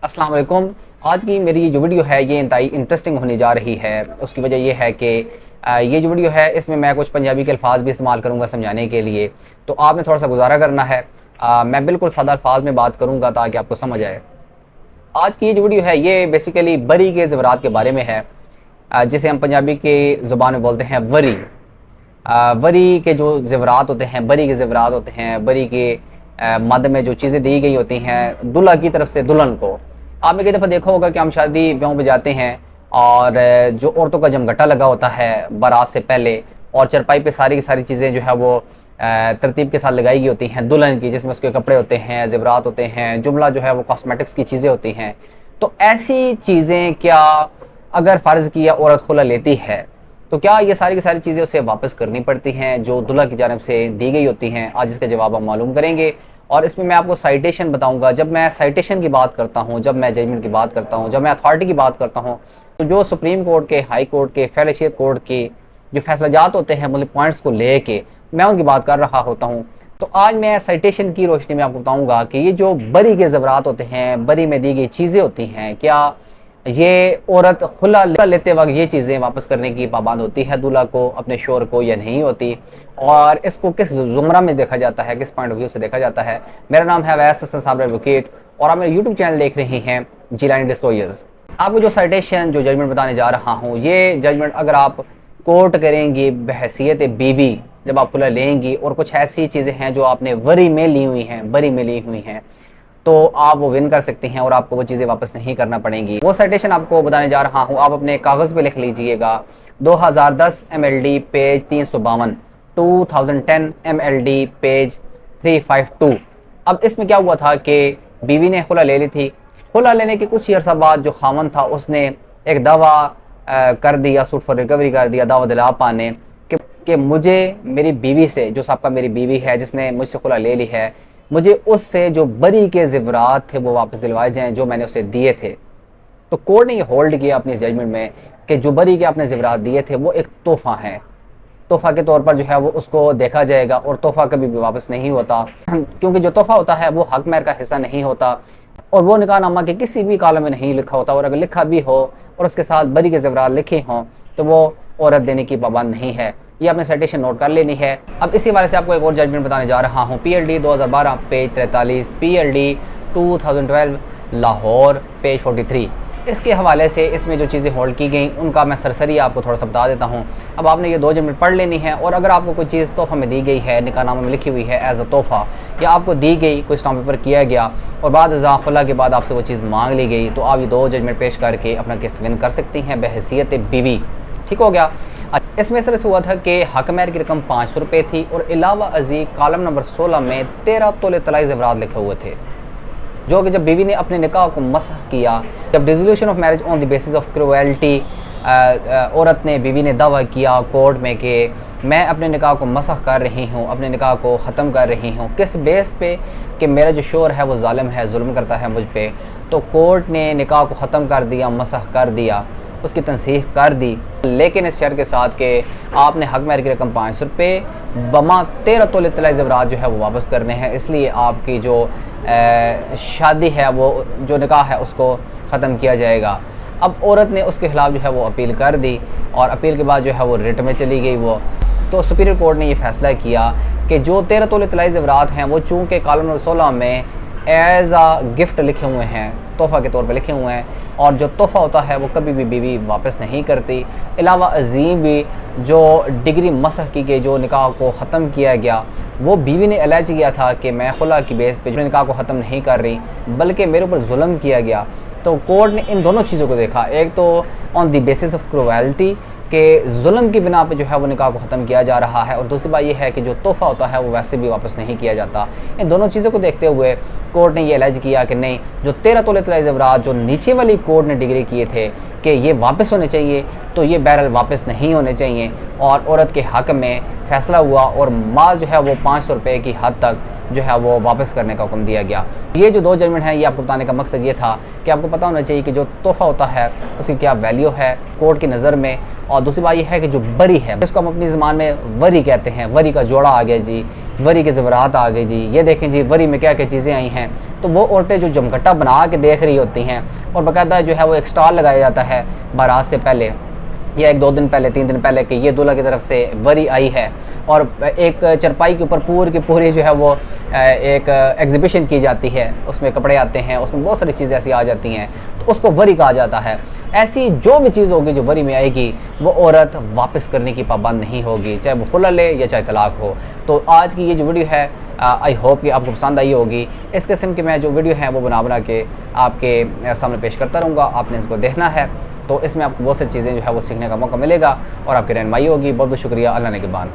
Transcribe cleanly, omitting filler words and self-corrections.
अस्सलाम वालेकुम। आज की मेरी जो वीडियो है ये इंतहाई इंटरेस्टिंग होने जा रही है। उसकी वजह ये है कि ये जो वीडियो है इसमें मैं कुछ पंजाबी के अल्फाज भी इस्तेमाल करूँगा समझाने के लिए, तो आपने थोड़ा सा गुजारा करना है। मैं बिल्कुल सादा अल्फाज में बात करूँगा ताकि आपको समझ आए। आज की ये जो वीडियो है ये बेसिकली बरी के ज़ेवरात के बारे में है, जिसे हम पंजाबी की ज़ुबान में बोलते हैं वरी। वरी के जो ज़ेवरात होते हैं, बरी के ज़ेवरात होते हैं, बरी के मद में जो चीज़ें दी गई होती हैं दूल्हा की तरफ से दुल्हन को। आपने कई दफ़ा देखा होगा कि हम शादी ब्याह में जाते हैं और जो औरतों का जमघटा लगा होता है बारात से पहले, और चरपाई पे सारी की सारी चीज़ें जो है वो तरतीब के साथ लगाई गई होती हैं दुल्हन की, जिसमें उसके कपड़े होते हैं, ज़ेवरात होते हैं, जुमला जो है वो कॉस्मेटिक्स की चीज़ें होती हैं। तो ऐसी चीज़ें क्या अगर फ़र्ज़ किया औरत खुला लेती है तो क्या ये सारी की सारी चीज़ें उसे वापस करनी पड़ती हैं जो दुल्हा की जानिब से दी गई होती हैं? आज इसका जवाब हम मालूम करेंगे और इसमें मैं आपको साइटेशन बताऊंगा। जब मैं साइटेशन की बात करता हूं, जब मैं जजमेंट की बात करता हूं, जब मैं अथॉरिटी की बात करता हूं, तो जो सुप्रीम कोर्ट के, हाई कोर्ट के, फेडरेशियत कोर्ट के जो फैसलाजात होते हैं मतलब पॉइंट्स को ले के मैं उनकी बात कर रहा होता हूँ। तो आज मैं साइटेशन की रोशनी में आपको बताऊँगा कि ये जो बरी के ज़ेवरात होते हैं, बरी में दी गई चीज़ें होती हैं, क्या ये औरत खुला लेते वक्त ये चीज़ें वापस करने की पाबंद होती है दूल्हा को, अपने शोहर को, या नहीं होती, और इसको किस जुमरा में देखा जाता है, किस पॉइंट ऑफ व्यू से देखा जाता है। मेरा नाम है अवैस हसन साबर एडवोकेट और आप मेरे यूट्यूब चैनल देख रहे हैं जिलानी डिस्क्लोजर्स। आपको जो साइटेशन, जो जजमेंट बताने जा रहा हूँ, ये जजमेंट अगर आप कोर्ट करेंगी बहैसियत बीवी, जब आप खुला लेंगी और कुछ ऐसी चीज़ें हैं जो आपने वरी में ली हुई हैं, बरी में ली हुई हैं, तो आप वो विन कर सकती हैं और आपको वो चीज़ें वापस नहीं करना पड़ेंगी। वो साइटेशन आपको बताने जा रहा हूँ, आप अपने कागज़ पे लिख लीजिएगा। 2010 MLD पेज 352, 2010 MLD पेज 352। अब इसमें क्या हुआ था कि बीवी ने खुला ले ली थी। खुला लेने के कुछ ही अर्सा बाद जो खामन था उसने एक दावा कर दिया, सूट फॉर रिकवरी कर दिया, दावा दिला पाने कि मुझे मेरी बीवी से, जो साहब मेरी बीवी है जिसने मुझसे खुला ले ली है, मुझे उससे जो बरी के ज़ेवरात थे वो वापस दिलवाए जाएं जो मैंने उसे दिए थे। तो कोर्ट ने ये होल्ड किया अपनी जजमेंट में कि जो बरी के आपने ज़ेवरात दिए थे वो एक तोहफ़ा है, तोहफ़ा के तौर पर जो है वो उसको देखा जाएगा, और तोहफ़ा कभी भी वापस नहीं होता क्योंकि जो तोहफ़ा होता है वो हक महर का हिस्सा नहीं होता और वो निकाहनामा के किसी भी कालम में नहीं लिखा होता, और अगर लिखा भी हो और उसके साथ बरी के ज़ेवरात लिखे हों तो वो औरत देने की पाबंद नहीं है। ये आपने साइटेशन नोट कर लेनी है। अब इसी हवाले से आपको एक और जजमेंट बताने जा रहा हूँ। PLD 2012 page 43, PLD 2012 Lahore page 43। इसके हवाले से इसमें जो चीज़ें होल्ड की गई उनका मैं सरसरी आपको थोड़ा सा बता देता हूँ। अब आपने ये दो जजमेंट पढ़ लेनी है, और अगर आपको कोई चीज़ तोहफ़ा में दी गई है, निकाहनामे में लिखी हुई है एज अ तोहफ़ा, या आपको दी गई, कोई स्टाम्प पेपर किया गया और बाद खुला के बाद आपसे वो चीज़ मांग ली गई, तो आप ये दो जजमेंट पेश करके अपना केस विन कर सकती हैं बहैसियत बीवी। ठीक हो गया। इसमें इस तरह से हुआ था कि हक महर की रकम 500 रुपये थी और अलावा अजी कॉलम नंबर 16 में 13 तोले तलाई ज़ेवरात लिखे हुए थे, जो कि जब बीवी ने अपने निकाह को मसह किया, जब dissolution of marriage on the basis of cruelty, औरत ने, बीवी ने दावा किया कोर्ट में कि मैं अपने निकाह को मसह कर रही हूँ, अपने निकाह को ख़त्म कर रही हूँ, किस बेस पे कि मेरा जो शोहर है वो जालिम है, जुल्म करता है मुझ पे, तो कोर्ट ने निकाह को ख़त्म कर दिया, मसह कर दिया, उसकी तनसीह कर दी, लेकिन इस शर्त के साथ कि आपने हक महर की रकम 500 रुपये बमा 13 तोले तलाई ज़ेवरात जो है वो वापस करने हैं, इसलिए आपकी जो शादी है, वो जो निकाह है उसको ख़त्म किया जाएगा। अब औरत ने उसके ख़िलाफ़ जो है वो अपील कर दी और अपील के बाद जो है वो रिट में चली गई वो। तो सुपीरियर कोर्ट ने ये फ़ैसला किया कि जो 13 तोले तलाई ज़ेवरात हैं वो चूँकि कॉलम नंबर 16 में एज आ गिफ्ट लिखे हुए हैं, तोहफ़ा के तौर पे लिखे हुए हैं, और जो तोहफ़ा होता है वो कभी भी बीवी वापस नहीं करती। अलावा अजीम भी जो डिग्री मसह की गई, जो निकाह को ख़त्म किया गया, वो बीवी ने एलाज किया था कि मैं खुला की बेस पे निकाह को ख़त्म नहीं कर रही बल्कि मेरे ऊपर जुल्म किया गया। तो कोर्ट ने इन दोनों चीज़ों को देखा, एक तो on the basis of cruelty के जुल्म की बिना पे जो है वो निकाह को ख़त्म किया जा रहा है, और दूसरी बात यह है कि जो तोहफ़ा होता है वो वैसे भी वापस नहीं किया जाता। इन दोनों चीज़ों को देखते हुए कोर्ट ने ये एलाज किया कि नहीं, जो 13 तोले तलाई ज़ेवरात जो नीचे वाली कोर्ट ने डिग्री किए थे कि ये वापस होने चाहिए, तो ये बहरहाल वापस नहीं होने चाहिए, और औरत के हक़ में फ़ैसला हुआ और माल जो है वो 500 रुपये की हद तक जो है वो वापस करने का हुक्म दिया गया। ये जो दो जजमेंट हैं ये आपको बताने का मकसद ये था कि आपको पता होना चाहिए कि जो तोहफ़ा होता है उसकी क्या वैल्यू है कोर्ट की नज़र में, और दूसरी बात ये है कि जो बरी है, जिसको हम अपनी ज़बान में वरी कहते हैं, वरी का जोड़ा आ गया जी, वरी के ज़ेवरात आ गए जी, ये देखें जी वरी में क्या क्या चीज़ें आई हैं। तो वो औरतें जो जमघटा बना के देख रही होती हैं और बाकायदा जो है वो एक स्टॉल लगाया जाता है बारात से पहले या 1-2 दिन पहले 3 दिन पहले कि ये दूल्हा की तरफ से वरी आई है, और एक चरपाई के ऊपर पूरी की पूरी जो है वो एक एग्जीबिशन की जाती है, उसमें कपड़े आते हैं, उसमें बहुत सारी चीज़ें ऐसी आ जाती हैं, तो उसको वरी कहा जाता है। ऐसी जो भी चीज़ होगी जो वरी में आएगी वो औरत वापस करने की पाबंद नहीं होगी, चाहे वो खुला ले या चाहे तलाक हो। तो आज की ये जो वीडियो है आई होप कि आपको पसंद आई होगी। इस किस्म की मैं जो वीडियो है वो बना के आपके सामने पेश करता रहूँगा, आपने इसको देखना है। तो इसमें आपको बहुत सारी चीज़ें जो है वो सीखने का मौका मिलेगा और आपकी रहनुमाई होगी। बहुत बहुत शुक्रिया। अल्लाह ने के बाद।